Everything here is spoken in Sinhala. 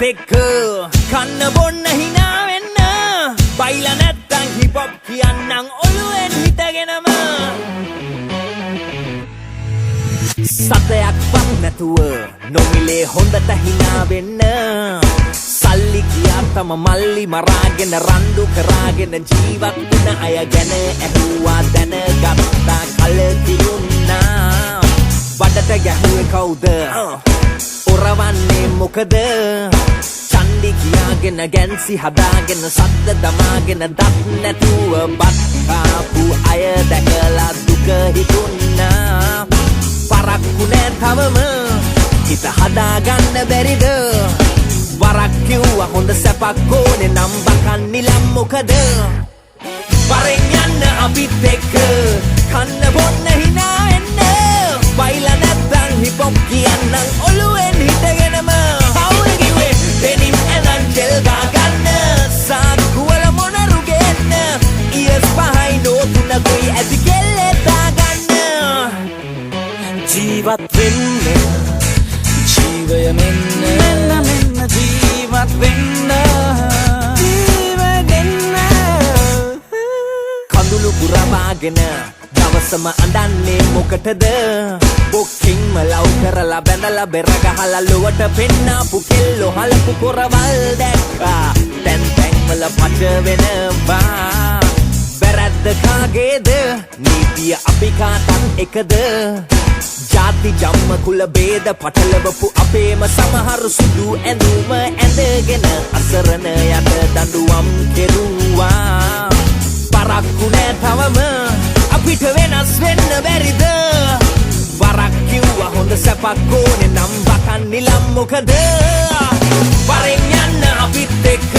අපිත් එක්ක කන්න බොන්න hina වෙන්න බයිලා නැත්තම් hip hop කියන්නම් ඔළුවෙන් හිටගෙනම සතයක් වත් නැතුව නොමිලේ හොඳට hina වෙන්න සල්ලි කියා තම මල්ලි මරාගෙන රණ්ඩු කරාගෙන ජීවත් වෙන අය ගැන ඇහුවා දැනගත්තා කලකිරුණා වඩට ගැහුවේ කවුද ඔරවන්නේ මොකද චන්දි කියාගෙන ගැන්සි හදාගෙන සද්ද දමාගෙන දත් නැතුව බත් කාපු අය දැකලා දුක හිතුණා පරක්කු නෑ තවම හිත හදාගන්න බැරිද වරක් කිව්වා හොඳ සැපක් ඕනේ නම් බකන් නිලම් මොකද වරෙන් යන්න අපිත් එක්ක කන්න බොන්න hina එන්න බයිලා නැත්තම් hip hop කියන්නම් ඔළුවෙන් හිටගෙනම කවුද කිව්වේ දෙනින් එනන් ජෙල් ගන්න සාක්කු වල මොනරු ගෙන්න ඉයස් පහයි නෝතුන ගොයි ඇති කෙල්ලේ දාගන්න ජීවත් වෙන්න ජීවය මෙන්න ජීවත් වෙන්න කඳුළු පුරවාගෙන දවසම අඬන්නේ මොකටද බොක්කින්ම ලව් කරලා බැඳලා බෙර ගහලා ලොවට පෙන්නාපු කෙල්ලෝ හලපු කොරවල් දැක්කා දැන් තැන්වල පච වෙනවා වැරද්ද කාගේද නීතිය අපි කාටත් එකද ජාති ජම්ම කුල බේද පටලවපු අපේම සමහරු සුදු ඇඳුම ඇඳගෙන අසරණ යට දඬුවම් කෙරුවා පරක්කු නෑ තවම අපිට වෙනස් වෙන්න බැරිද වරක් කිව්වා හොඳ සැපක් ඕනේ නම් බකන් නිලම් මොකද වරෙන් යන්න අපිත් එක්ක